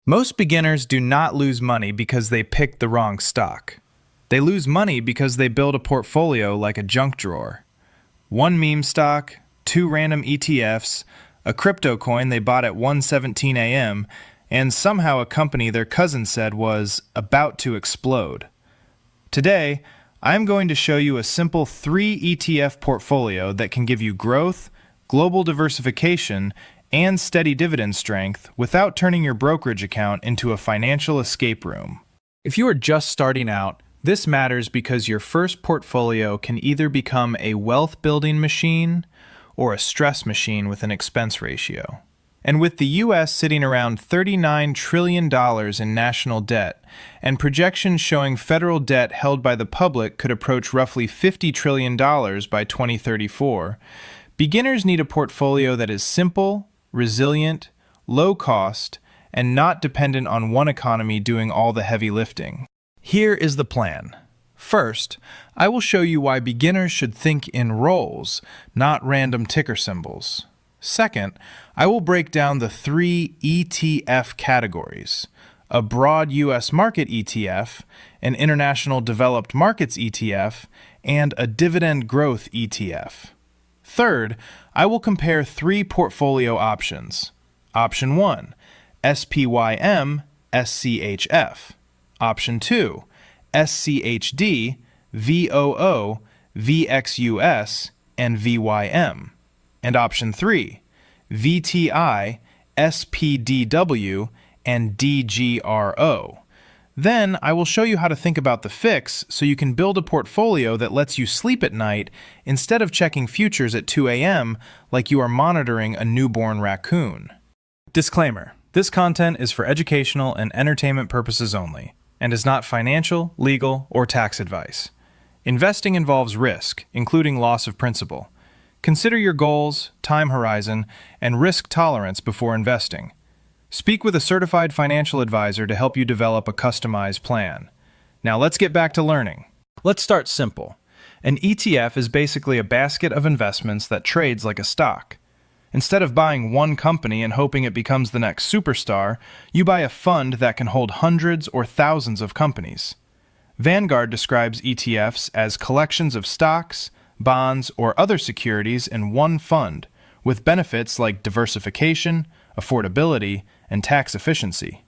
Most beginners do not lose money because they picked the wrong stock. They lose money because they build a portfolio like a junk drawer. One meme stock, two random ETFs, a crypto coin they bought at 1:17 a.m., and somehow a company their cousin said was about to explode. Today, I'm going to show you a simple 3 ETF portfolio that can give you growth, global diversification, and steady dividend strength without turning your brokerage account into a financial escape room. If you are just starting out, this matters because your first portfolio can either become a wealth-building machine or a stress machine with an expense ratio. And with the U.S. sitting around $39 trillion in national debt, and projections showing federal debt held by the public could approach roughly $50 trillion by 2034, beginners need a portfolio that is simple, resilient, low cost, and not dependent on one economy doing all the heavy lifting. Here is the plan. First, I will show you why beginners should think in roles, not random ticker symbols. Second, I will break down the 3 ETF categories: a broad U.S. market ETF, an international developed markets ETF, and a dividend growth ETF. Third, I will compare 3 portfolio options. Option 1, SPYM, SCHF. Option 2, SCHD, VOO, VXUS, and VYM. And option 3, VTI, SPDW, and DGRO. Then I will show you how to think about the fix so you can build a portfolio that lets you sleep at night instead of checking futures at 2 a.m. like you are monitoring a newborn raccoon. Disclaimer: this content is for educational and entertainment purposes only, and is not financial, legal, or tax advice. Investing involves risk, including loss of principal. Consider your goals, time horizon, and risk tolerance before investing. Speak with a certified financial advisor to help you develop a customized plan. Now let's get back to learning. Let's start simple. An ETF is basically a basket of investments that trades like a stock. Instead of buying one company and hoping it becomes the next superstar, you buy a fund that can hold hundreds or thousands of companies. Vanguard describes ETFs as collections of stocks, bonds, or other securities in one fund, with benefits like diversification, affordability, and tax efficiency.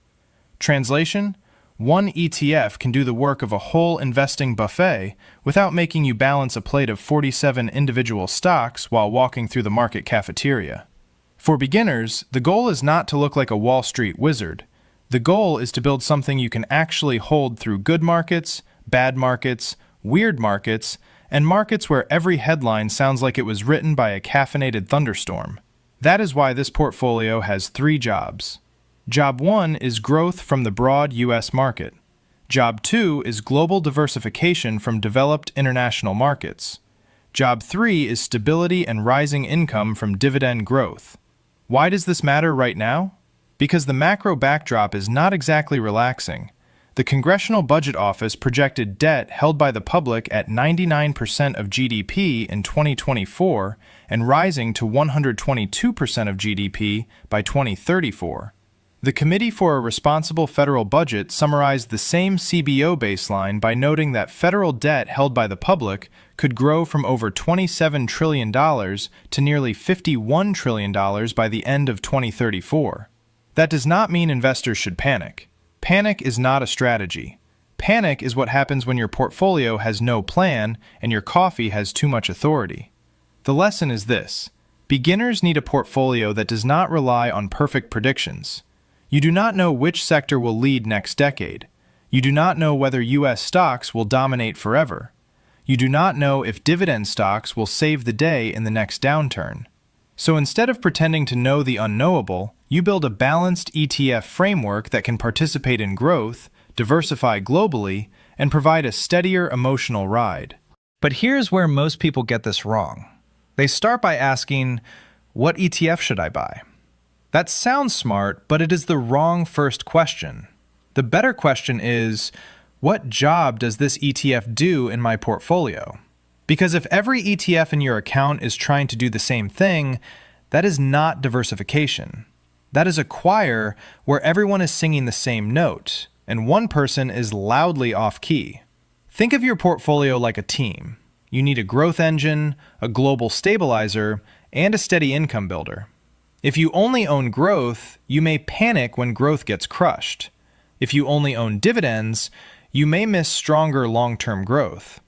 Translation: one ETF can do the work of a whole investing buffet without making you balance a plate of 47 individual stocks while walking through the market cafeteria. For beginners, the goal is not to look like a Wall Street wizard. The goal is to build something you can actually hold through good markets, bad markets, weird markets, and markets where every headline sounds like it was written by a caffeinated thunderstorm. That is why this portfolio has 3 jobs. Job 1 is growth from the broad U.S. market. Job 2 is global diversification from developed international markets. Job 3 is stability and rising income from dividend growth. Why does this matter right now? Because the macro backdrop is not exactly relaxing. The Congressional Budget Office projected debt held by the public at 99% of GDP in 2024 and rising to 122% of GDP by 2034. The Committee for a Responsible Federal Budget summarized the same CBO baseline by noting that federal debt held by the public could grow from over $27 trillion to nearly $51 trillion by the end of 2034. That does not mean investors should panic. Panic is not a strategy. Panic is what happens when your portfolio has no plan and your coffee has too much authority. The lesson is this: beginners need a portfolio that does not rely on perfect predictions. You do not know which sector will lead next decade. You do not know whether U.S. stocks will dominate forever. You do not know if dividend stocks will save the day in the next downturn. So instead of pretending to know the unknowable, you build a balanced ETF framework that can participate in growth, diversify globally, and provide a steadier emotional ride. But here's where most people get this wrong. They start by asking, what ETF should I buy? That sounds smart, but it is the wrong first question. The better question is, what job does this ETF do in my portfolio? Because if every ETF in your account is trying to do the same thing, that is not diversification. That is a choir where everyone is singing the same note, and one person is loudly off-key. Think of your portfolio like a team. You need a growth engine, a global stabilizer, and a steady income builder. If you only own growth, you may panic when growth gets crushed. If you only own dividends, you may miss stronger long-term growth.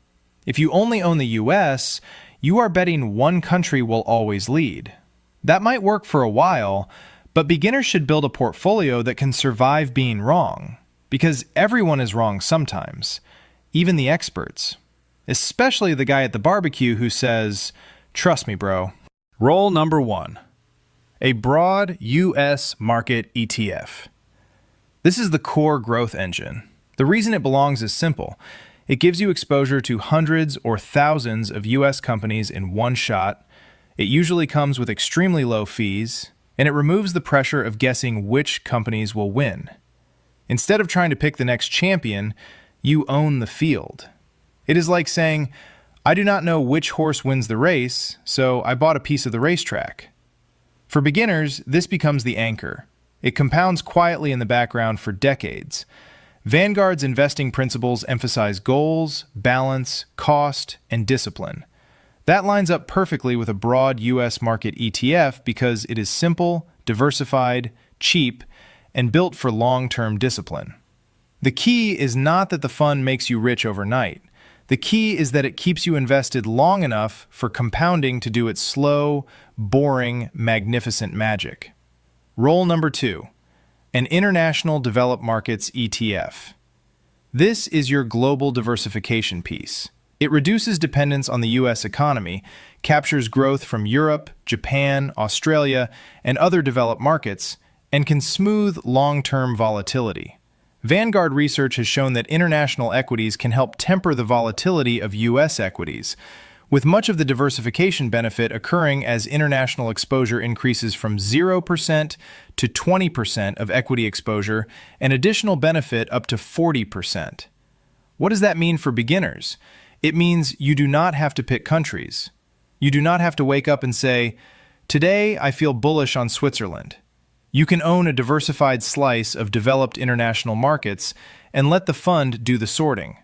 If you only own the US, you are betting one country will always lead. That might work for a while, but beginners should build a portfolio that can survive being wrong, because everyone is wrong sometimes, even the experts, especially the guy at the barbecue who says, "Trust me, bro." Role number 1. A broad US market ETF. This is the core growth engine. The reason it belongs is simple. It gives you exposure to hundreds or thousands of US companies in one shot. It usually comes with extremely low fees, and it removes the pressure of guessing which companies will win. Instead of trying to pick the next champion, you own the field. It is like saying, "I do not know which horse wins the race, so I bought a piece of the racetrack." For beginners, this becomes the anchor. It compounds quietly in the background for decades. Vanguard's investing principles emphasize goals, balance, cost, and discipline. That lines up perfectly with a broad US market ETF because it is simple, diversified, cheap, and built for long-term discipline. The key is not that the fund makes you rich overnight. The key is that it keeps you invested long enough for compounding to do its slow, boring, magnificent magic. Role number 2. An international developed markets ETF. This is your global diversification piece. It reduces dependence on the US economy, captures growth from Europe, Japan, Australia, and other developed markets, and can smooth long-term volatility. Vanguard research has shown that international equities can help temper the volatility of US equities, with much of the diversification benefit occurring as international exposure increases from 0% to 20% of equity exposure, and additional benefit up to 40%. What does that mean for beginners? It means you do not have to pick countries. You do not have to wake up and say, "Today I feel bullish on Switzerland." You can own a diversified slice of developed international markets and let the fund do the sorting.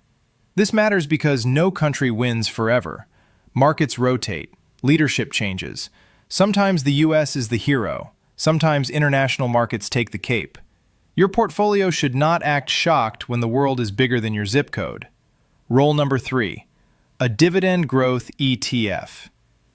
This matters because no country wins forever. Markets rotate, leadership changes. Sometimes the US is the hero. Sometimes international markets take the cape. Your portfolio should not act shocked when the world is bigger than your zip code. Role number 3. A dividend growth ETF.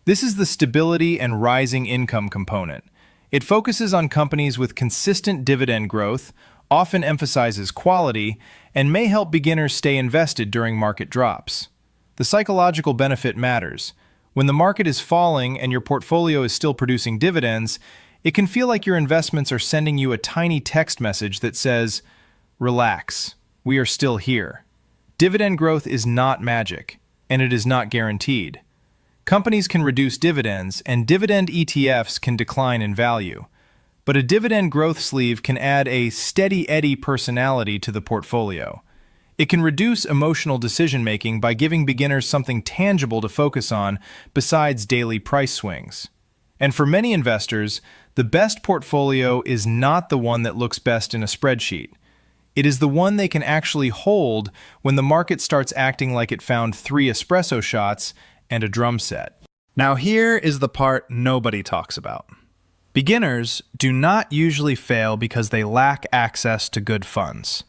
This is the stability and rising income component. It focuses on companies with consistent dividend growth, often emphasizes quality, and may help beginners stay invested during market drops. The psychological benefit matters. When the market is falling and your portfolio is still producing dividends, it can feel like your investments are sending you a tiny text message that says, "Relax, we are still here." Dividend growth is not magic, and it is not guaranteed. Companies can reduce dividends, and dividend ETFs can decline in value. But a dividend growth sleeve can add a steady Eddie personality to the portfolio. It can reduce emotional decision-making by giving beginners something tangible to focus on besides daily price swings. And for many investors, the best portfolio is not the one that looks best in a spreadsheet. It is the one they can actually hold when the market starts acting like it found 3 espresso shots and a drum set. Now here is the part nobody talks about. Beginners do not usually fail because they lack access to good funds.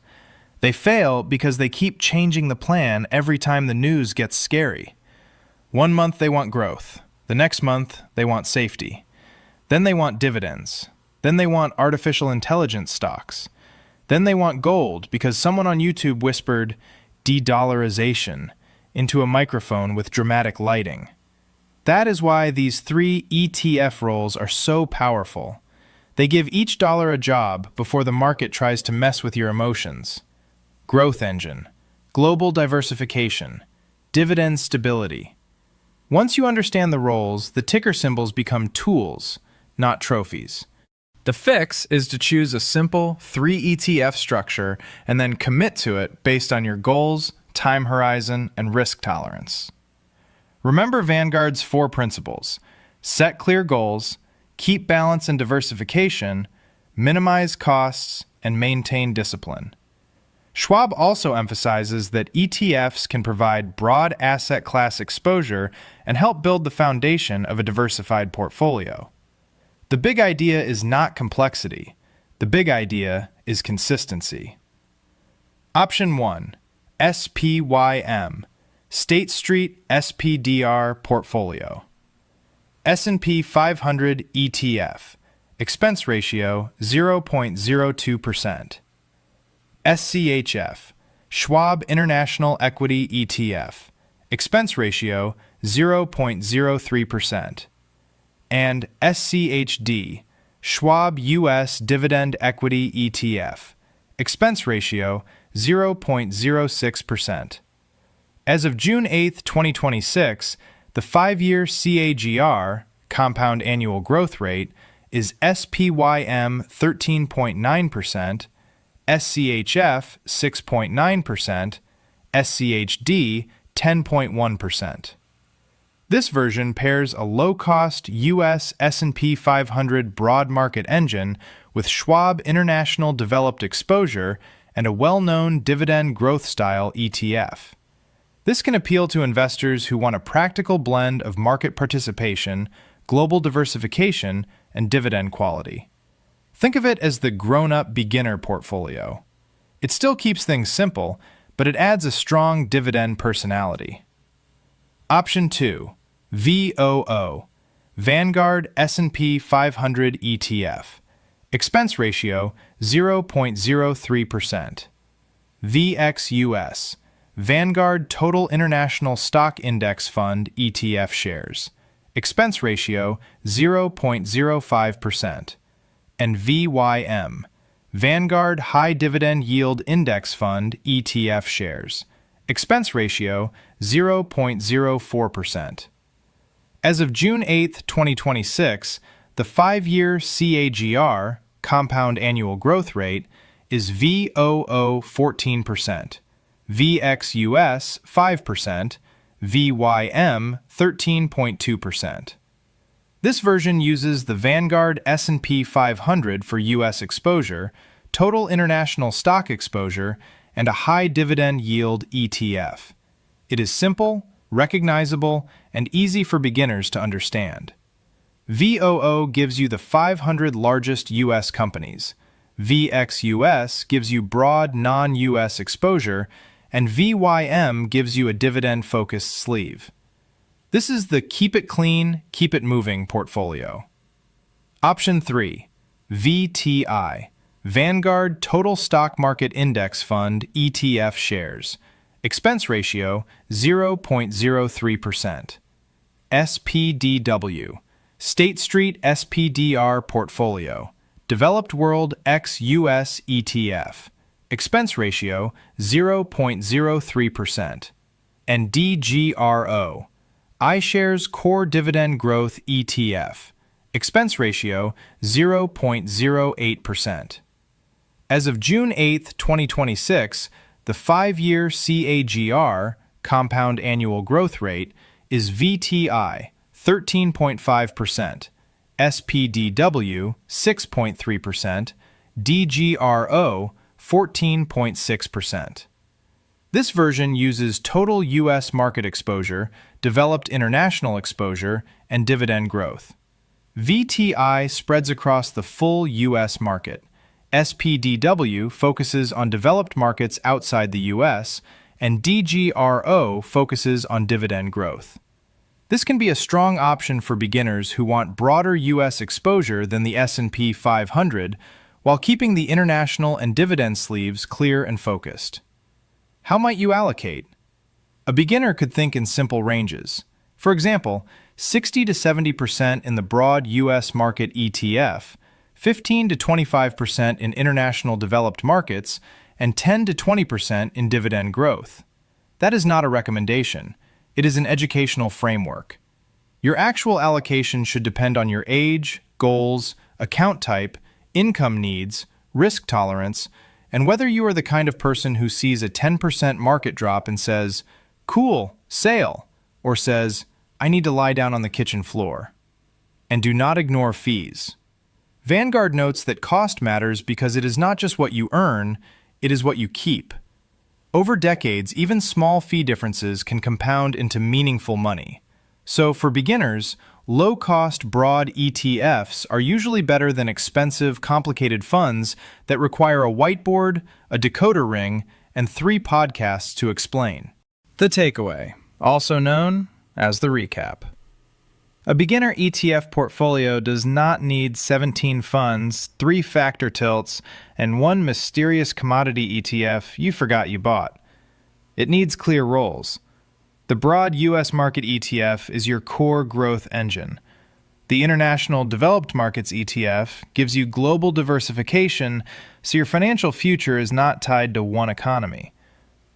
They fail because they keep changing the plan every time the news gets scary. One month they want growth. The next month they want safety. Then they want dividends. Then they want artificial intelligence stocks. Then they want gold because someone on YouTube whispered de-dollarization into a microphone with dramatic lighting. That is why these 3 ETF roles are so powerful. They give each dollar a job before the market tries to mess with your emotions. Growth engine, global diversification, dividend stability. Once you understand the roles, the ticker symbols become tools, not trophies. The fix is to choose a simple 3 ETF structure and then commit to it based on your goals, time horizon, and risk tolerance. Remember Vanguard's 4 principles: set clear goals, keep balance and diversification, minimize costs, and maintain discipline. Schwab also emphasizes that ETFs can provide broad asset class exposure and help build the foundation of a diversified portfolio. The big idea is not complexity. The big idea is consistency. Option 1. SPYM, State Street SPDR Portfolio. S&P 500 ETF, expense ratio 0.02%. SCHF, Schwab International Equity ETF, expense ratio 0.03%. And SCHD, Schwab U.S. Dividend Equity ETF, expense ratio 0.06%. As of June 8, 2026, the 5-year CAGR, compound annual growth rate, is SPYM 13.9%, SCHF 6.9%, SCHD 10.1%. This version pairs a low-cost U.S. S&P 500 broad market engine with Schwab International Developed Exposure and a well-known dividend growth-style ETF. This can appeal to investors who want a practical blend of market participation, global diversification, and dividend quality. Think of it as the grown-up beginner portfolio. It still keeps things simple, but it adds a strong dividend personality. Option 2. VOO, Vanguard S&P 500 ETF, expense ratio 0.03%. VXUS, Vanguard Total International Stock Index Fund ETF shares, expense ratio 0.05%. And VYM, Vanguard High Dividend Yield Index Fund ETF shares, expense ratio 0.04%. As of June 8, 2026, the 5-year CAGR, compound annual growth rate, is VOO 14%, VXUS 5%, VYM 13.2%. This version uses the Vanguard S&P 500 for U.S. exposure, total international stock exposure, and a high dividend yield ETF. It is simple, recognizable, and easy for beginners to understand. VOO gives you the 500 largest U.S. companies, VXUS gives you broad non-U.S. exposure, and VYM gives you a dividend-focused sleeve. This is the Keep It Clean, Keep It Moving portfolio. Option 3. VTI, Vanguard Total Stock Market Index Fund ETF shares, expense ratio 0.03%. SPDW, State Street SPDR Portfolio, Developed World ex-US ETF, expense ratio 0.03%. And DGRO, iShares Core Dividend Growth ETF, expense ratio 0.08%. As of June 8, 2026, the 5-year CAGR, compound annual growth rate, is VTI 13.5%, SPDW 6.3%, DGRO 14.6%. This version uses total U.S. market exposure, developed international exposure, and dividend growth. VTI spreads across the full U.S. market. SPDW focuses on developed markets outside the U.S., and DGRO focuses on dividend growth. This can be a strong option for beginners who want broader U.S. exposure than the S&P 500 while keeping the international and dividend sleeves clear and focused. How might you allocate? A beginner could think in simple ranges. For example, 60 to 70% in the broad U.S. market ETF, 15 to 25% in international developed markets, and 10 to 20% in dividend growth. That is not a recommendation. It is an educational framework. Your actual allocation should depend on your age, goals, account type, income needs, risk tolerance, and whether you are the kind of person who sees a 10% market drop and says, "Cool, sale," or says, "I need to lie down on the kitchen floor." And do not ignore fees. Vanguard notes that cost matters because it is not just what you earn, it is what you keep. Over decades, even small fee differences can compound into meaningful money. So for beginners, low-cost, broad ETFs are usually better than expensive, complicated funds that require a whiteboard, a decoder ring, and 3 podcasts to explain. The takeaway, also known as the recap. A beginner ETF portfolio does not need 17 funds, 3 factor tilts, and 1 mysterious commodity ETF you forgot you bought. It needs clear roles. The broad U.S. market ETF is your core growth engine. The International Developed Markets ETF gives you global diversification, so your financial future is not tied to one economy.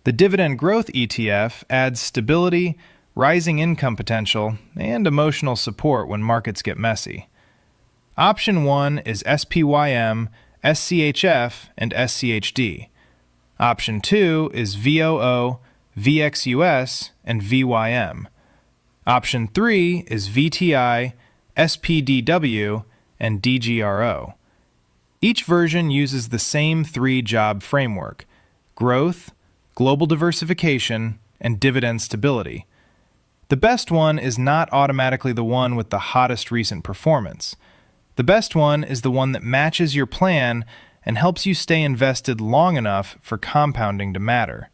The Dividend Growth ETF adds stability, rising income potential, and emotional support when markets get messy. Option 1 is SPYM, SCHF, and SCHD. Option 2 is VOO, VXUS, and VYM. Option 3 is VTI, SPDW, and DGRO. Each version uses the same 3-job framework: growth, global diversification, and dividend stability. The best one is not automatically the one with the hottest recent performance. The best one is the one that matches your plan and helps you stay invested long enough for compounding to matter.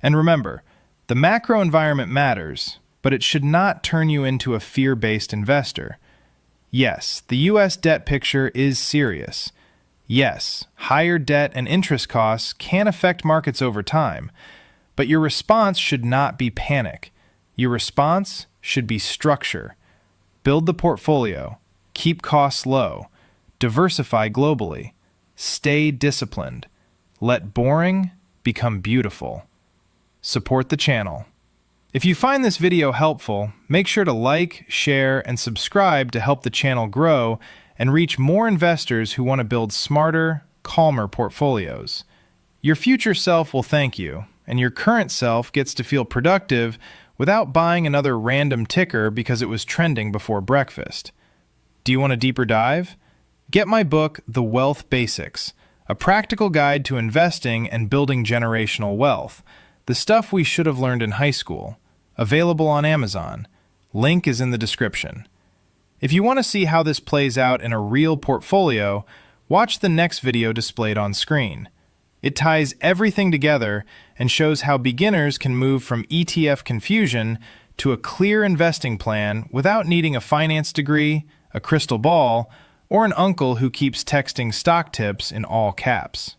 And remember, the macro environment matters, but it should not turn you into a fear-based investor. Yes, the U.S. debt picture is serious. Yes, higher debt and interest costs can affect markets over time, but your response should not be panic. Your response should be structure. Build the portfolio, keep costs low, diversify globally, stay disciplined, let boring become beautiful. Support the channel. If you find this video helpful, make sure to like, share, and subscribe to help the channel grow and reach more investors who want to build smarter, calmer portfolios. Your future self will thank you, and your current self gets to feel productive without buying another random ticker because it was trending before breakfast. Do you want a deeper dive? Get my book, The Wealth Basics, a practical guide to investing and building generational wealth, the stuff we should have learned in high school. Available on Amazon. Link is in the description. If you want to see how this plays out in a real portfolio, watch the next video displayed on screen. It ties everything together and shows how beginners can move from ETF confusion to a clear investing plan without needing a finance degree, a crystal ball, or an uncle who keeps texting stock tips in all caps.